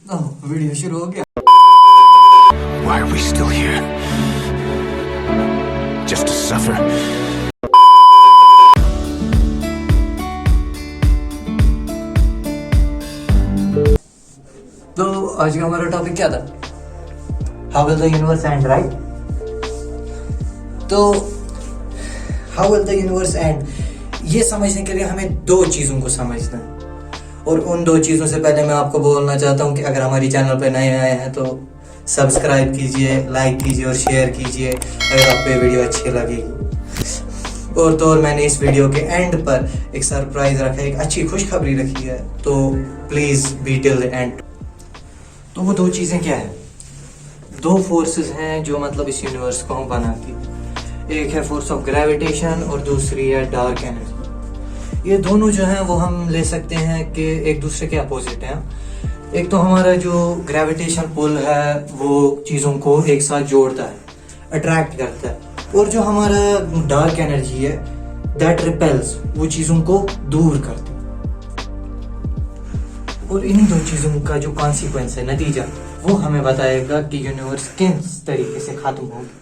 Video शुरू हो गया। Why are we still here? Just to suffer? तो आज का हमारा टॉपिक क्या था? How will the universe end, right? तो how will the universe end, ये समझने के लिए हमें दो चीज़ों को समझना है। और उन दो चीज़ों से पहले मैं आपको बोलना चाहता हूँ कि अगर हमारी चैनल पर नए आए हैं तो सब्सक्राइब कीजिए, लाइक कीजिए और शेयर कीजिए अगर आपको ये वीडियो अच्छी लगेगी। और तो और मैंने इस वीडियो के एंड पर एक सरप्राइज रखा है, एक अच्छी खुशखबरी रखी है, तो please be till the end. तो वो दो चीज़ें क्या है? दो फोर्सेस हैं जो मतलब इस यूनिवर्स को बनाती है। एक है फोर्स ऑफ ग्रेविटेशन और दूसरी है डार्क एनर्जी। ये दोनों जो हैं वो हम ले सकते हैं कि एक दूसरे के अपोजिट हैं। एक तो हमारा जो ग्रेविटेशन पुल है वो चीज़ों को एक साथ जोड़ता है, अट्रैक्ट करता है, और जो हमारा डार्क एनर्जी है दैट रिपेल्स, वो चीज़ों को दूर करती है। और इन्हीं दो चीज़ों का जो कॉन्सिक्वेंस है, नतीजा, वो हमें बताएगा कि यूनिवर्स किस तरीके से ख़त्म होगी।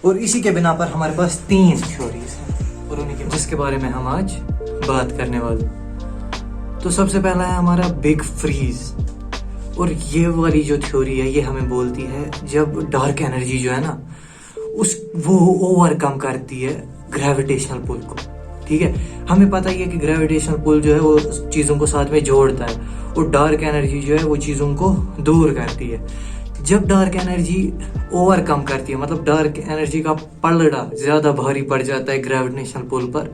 और इसी के बिना पर हमारे पास 3 थ्योरीज हैं और उन्हीं के जिसके बारे में हम आज बात करने वाले। तो सबसे पहला है हमारा बिग फ्रीज। और ये वाली जो थ्योरी है ये हमें बोलती है जब डार्क एनर्जी जो है ना वो ओवरकम करती है ग्रेविटेशनल पुल को। ठीक है, हमें पता ही है कि ग्रेविटेशनल पुल जो है वो चीज़ों को साथ में जोड़ता है और डार्क एनर्जी जो है वो चीज़ों को दूर करती है। जब डार्क एनर्जी ओवरकम करती है, मतलब डार्क एनर्जी का पलड़ा ज़्यादा भारी पड़ जाता है ग्रेविटेशनल पुल पर,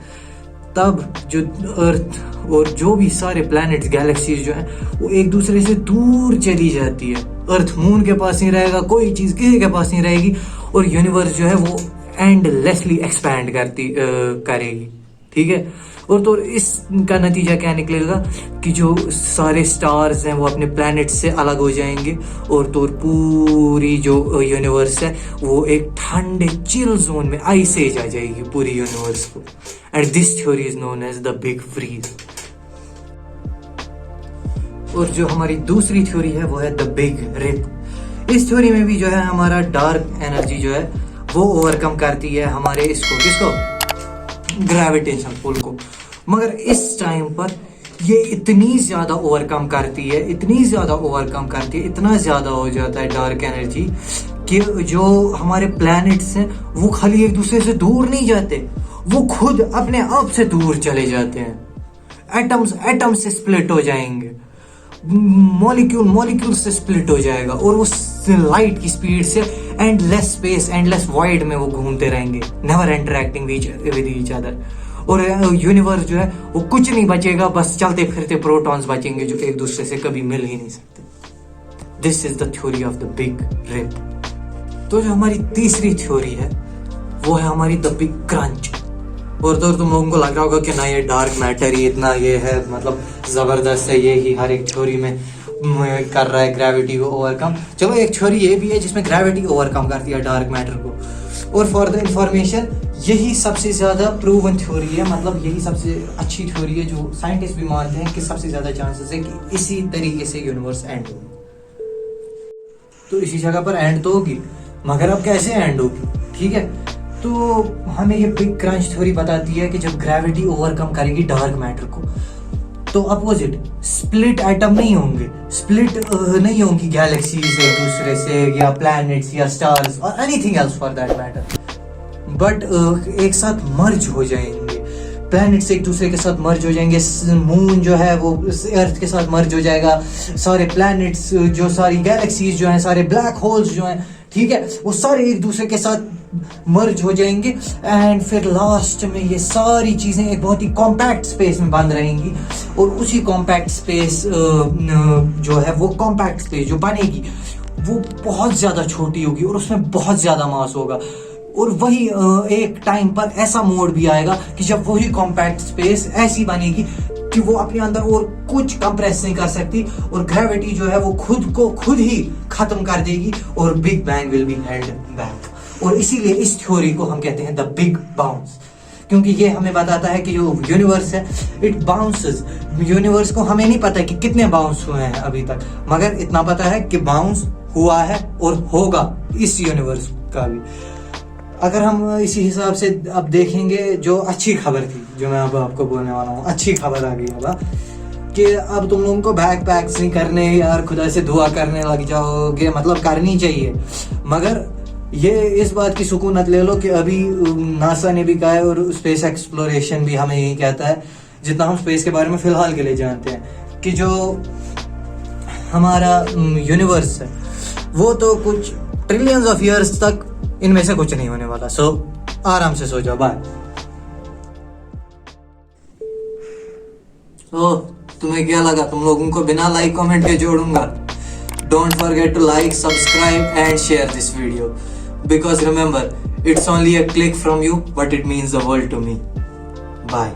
तब जो अर्थ और जो भी सारे प्लैनेट्स, गैलेक्सीज जो हैं वो एक दूसरे से दूर चली जाती है। अर्थ मून के पास नहीं रहेगा, कोई चीज़ किसी के पास नहीं रहेगी, और यूनिवर्स जो है वो एंडलेसली एक्सपैंड करेगी। ठीक है, और तो इसका नतीजा क्या निकलेगा कि जो सारे स्टार्स हैं वो अपने प्लैनेट्स से अलग हो जाएंगे, और तो पूरी जो यूनिवर्स है वो एक ठंडे चिल जोन में आइस एज आ जाएगी पूरी यूनिवर्स को। And this theory is known as the big freeze. और जो हमारी दूसरी थ्योरी है वो है द बिग रिप। इस थ्योरी में भी जो है हमारा डार्क एनर्जी जो है वो ओवरकम करती है हमारे किसको, ग्रेविटेशनल पुल को। मगर इस टाइम पर ये इतनी ज़्यादा ओवरकम करती है, इतनी ज़्यादा ओवरकम करती है, इतना ज़्यादा हो जाता है डार्क एनर्जी कि जो हमारे प्लैनेट्स हैं वो खाली एक दूसरे से दूर नहीं जाते, वो खुद अपने आप से दूर चले जाते हैं। एटम से स्प्लिट हो जाएंगे, मॉलिक्यूल से स्प्लिट हो जाएगा, और वो लाइट की स्पीड से एंडलेस स्पेस, एंडलेस वॉइड में वो घूमते रहेंगे, never interacting with each other. और यूनिवर्स जो है वो कुछ नहीं बचेगा, बस चलते फिरते प्रोटॉन्स बचेंगे जो एक दूसरे से कभी मिल ही नहीं सकते। This is the theory of the big rip. तो जो हमारी तीसरी थ्योरी है वो है हमारी द बिग क्रंच। और तो तुम लोगों को लग रहा होगा कि ना ये डार्क मैटर ही इतना ये है, मतलब ज़बरदस्त है, ये ही हर एक थ्योरी में कर रहा है ग्रेविटी को ओवरकम। चलो एक थ्योरी ये भी है जिसमें ग्रेविटी ओवरकम करती है डार्क मैटर को। और फॉर द इंफॉर्मेशन, यही सबसे ज़्यादा प्रूवन थ्योरी है, मतलब यही सबसे अच्छी थ्योरी है जो साइंटिस्ट भी मानते हैं कि सबसे ज़्यादा चांसेस है कि इसी तरीके से यूनिवर्स एंड होगी। तो इसी जगह पर एंड तो होगी, मगर अब कैसे एंड होगी? ठीक है, तो हमें ये बिग क्रंच थ्योरी बताती है कि जब ग्रेविटी ओवरकम करेगी डार्क मैटर को, तो अपोजिट स्प्लिट एटम नहीं होंगे, स्प्लिट नहीं होंगी गैलेक्सीज एक दूसरे से, या प्लैनेट्स या स्टार्स और anything else for that matter, but एक साथ मर्ज हो जाएंगे। प्लैनेट्स एक दूसरे के साथ मर्ज हो जाएंगे, मून जो है वो अर्थ के साथ मर्ज हो जाएगा, सारे प्लैनेट्स, जो सारी गैलेक्सीज जो हैं, सारे ब्लैक होल्स जो हैं, ठीक है, वो सारे एक दूसरे के साथ मर्ज हो जाएंगे। एंड फिर लास्ट में ये सारी चीज़ें एक बहुत ही कॉम्पैक्ट स्पेस में बंद रहेंगी, और उसी कॉम्पैक्ट स्पेस जो है वो कॉम्पैक्ट स्पेस जो बनेगी वो बहुत ज़्यादा छोटी होगी और उसमें बहुत ज़्यादा मास होगा। और वही एक टाइम पर ऐसा मोड भी आएगा कि जब वही कॉम्पैक्ट स्पेस ऐसी बनेगी कि वो अपने अंदर और कुछ कंप्रेस नहीं कर सकती, और ग्रेविटी जो है वो खुद को खुद ही खत्म कर देगी, और big bang will be held back. और इसीलिए इस थ्योरी को हम कहते हैं द बिग बाउंस, क्योंकि ये हमें बताता है कि जो यूनिवर्स है इट बाउंसेस। यूनिवर्स को हमें नहीं पता कि कितने बाउंस हुए हैं अभी तक, मगर इतना पता है कि बाउंस हुआ है और होगा इस यूनिवर्स का भी। अगर हम इसी हिसाब से अब देखेंगे, जो अच्छी खबर थी जो मैं अब आपको बोलने वाला हूँ, अच्छी खबर आ गई अब कि अब तुम लोगों को बैक पैक्स नहीं करने यार, खुदा से दुआ करने लग जाओगे, मतलब करनी चाहिए, मगर ये इस बात की सुकूनत ले लो कि अभी नासा ने भी कहा है और स्पेस एक्सप्लोरेशन भी हमें यही कहता है, जितना हम स्पेस के बारे में फिलहाल के लिए जानते हैं, कि जो हमारा यूनिवर्स है वो तो कुछ ट्रिलियंस ऑफ ईयर्स तक इनमें से कुछ नहीं होने वाला। सो आराम से सो जाओ, बाय। तो तुम्हें क्या लगा, तुम लोगों को बिना लाइक कमेंट के जोड़ूंगा? Don't forget to like, subscribe and share this video, because remember, it's only a click from you, but it means the world to me. Bye.